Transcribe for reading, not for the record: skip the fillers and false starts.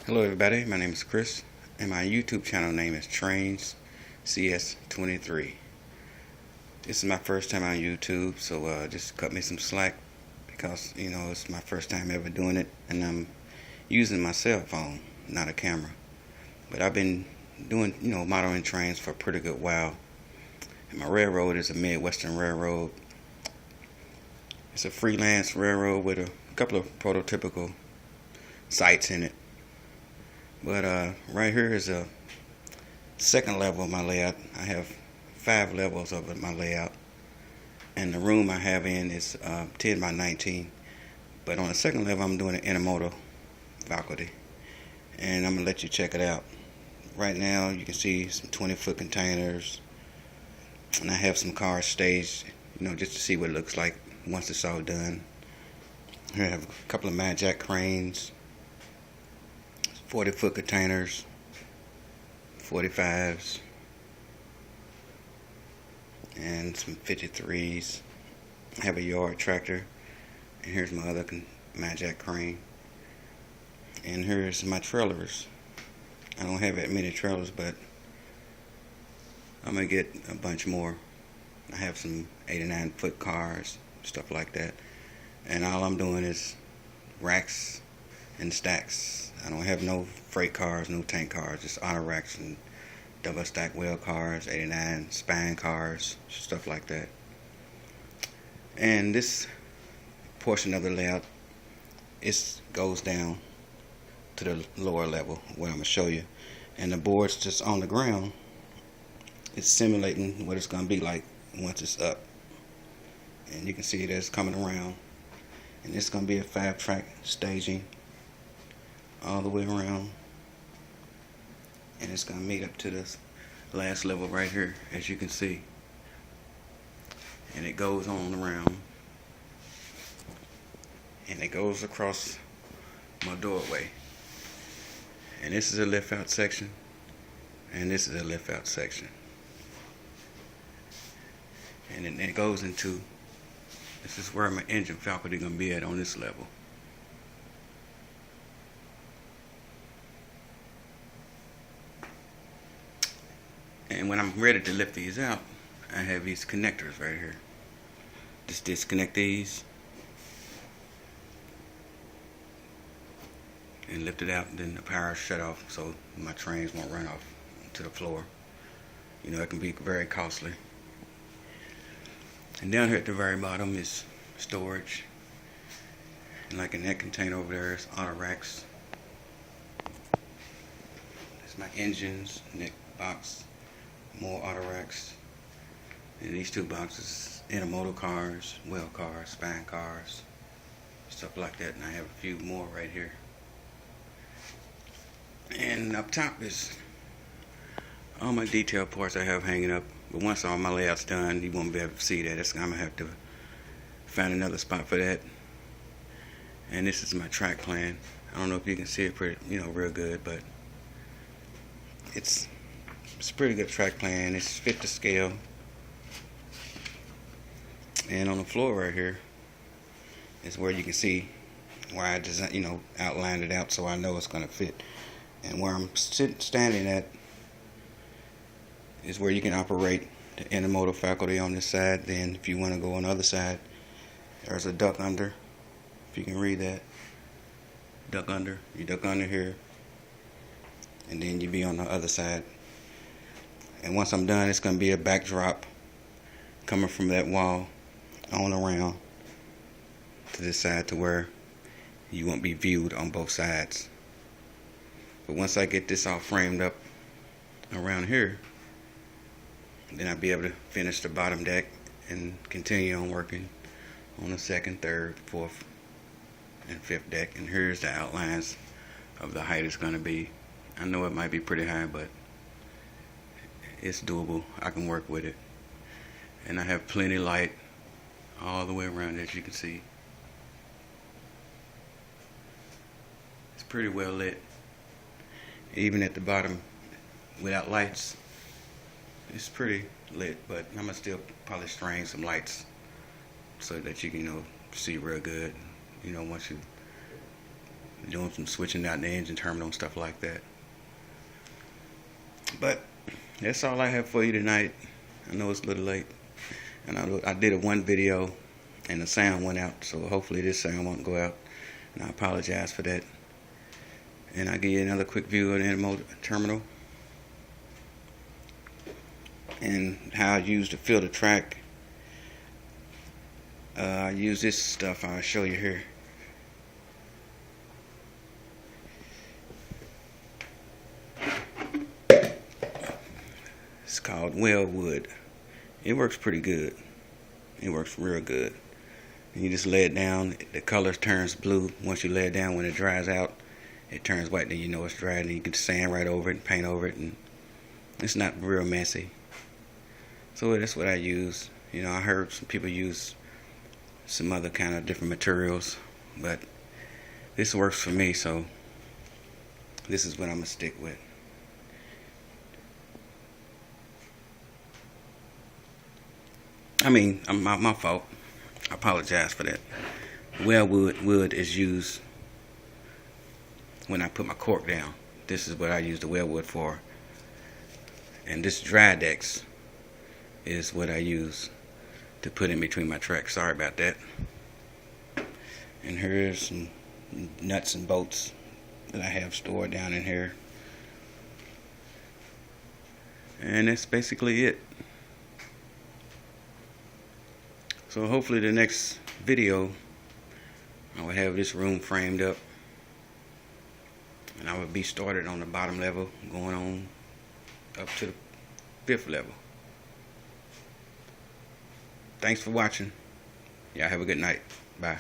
Hello everybody, my name is Chris and my YouTube channel name is Trains CS23. This is my first time on YouTube, so just cut me some slack because it's my first time ever doing it and I'm using my cell phone, not a camera. But I've been doing modeling trains for a pretty good while. And my railroad is a Midwestern railroad. It's a freelance railroad with a couple of prototypical sites in it. But right here is a second level of my layout. I have 5 levels of my layout, and the room I have in is 10 by 19. But on the second level, I'm doing an intermodal faculty, and I'm gonna let you check it out. Right now, you can see some 20-foot containers, and I have some cars staged, just to see what it looks like once it's all done. Here I have a couple of mad jack cranes, 40-foot containers, 45s, and some 53s. I have a yard tractor, and here's my other mad jack crane. And here's my trailers. I don't have that many trailers, but I'm gonna get a bunch more. I have some 89-foot cars, stuff like that. And all I'm doing is racks and stacks. I don't have no freight cars, no tank cars, just auto racks and double stack wheel cars, 89 span cars, stuff like that. And this portion of the layout, it goes down to the lower level where I'm gonna show you. And the board's just on the ground. It's simulating what it's gonna be like once it's up. And you can see that it's coming around. And it's gonna be a 5-track staging all the way around, and it's gonna meet up to this last level right here, as you can see, and it goes on around, and it goes across my doorway. And this is a lift out section, and this is a lift out section, and then it goes into, this is where my engine faculty gonna be at on this level. And when I'm ready to lift these out, I have these connectors right here. Just disconnect these and lift it out, and then the power shut off so my trains won't run off to the floor. It can be very costly. And down here at the very bottom is storage. And like in that container over there is auto racks. That's my engines, neck box. More auto racks. And these 2 boxes, intermodal cars, wheel cars, span cars, stuff like that. And I have a few more right here. And up top is all my detail parts I have hanging up. But once all my layout's done, you won't be able to see that. I'm gonna have to find another spot for that. And this is my track plan. I don't know if you can see it pretty, real good, but it's a pretty good track plan. It's fit to scale. And on the floor right here is where you can see where I just outlined it out so I know it's going to fit. And where I'm standing at is where you can operate the intermodal faculty on this side. Then if you want to go on the other side, there's a duck under. If you can read that. Duck under. You duck under here. And then you be on the other side. And once I'm done, it's going to be a backdrop coming from that wall on around to this side to where you won't be viewed on both sides. But once I get this all framed up around here, then I'll be able to finish the bottom deck and continue on working on the 2nd, 3rd, 4th, and 5th deck. And here's the outlines of the height it's going to be. I know it might be pretty high, but it's doable. I can work with it. And I have plenty of light all the way around, as you can see. It's pretty well lit. Even at the bottom, without lights, it's pretty lit, but I'm gonna still probably string some lights so that you can see real good, once you doing some switching out the engine terminal and stuff like that. But that's all I have for you tonight. I know it's a little late, and I did a one video and the sound went out, so hopefully this sound won't go out, and I apologize for that. And I'll give you another quick view of the intermodal terminal and how I use to fill the track. I use this stuff I'll show you here. It's called Wellwood. It works pretty good. It works real good. And you just lay it down. The color turns blue once you lay it down. When it dries out, it turns white. Then you know it's dry. And you can sand right over it and paint over it, and it's not real messy. So that's what I use. You know, I heard some people use some other kind of different materials, but this works for me, so this is what I'm gonna stick with. I mean, my fault. I apologize for that. Wellwood wood is used when I put my cork down. This is what I use the wellwood for. And this Drydex is what I use to put in between my tracks. Sorry about that. And here's some nuts and bolts that I have stored down in here. And that's basically it. So hopefully the next video I will have this room framed up, and I will be started on the bottom level going on up to the 5th level. Thanks for watching. Y'all have a good night. Bye.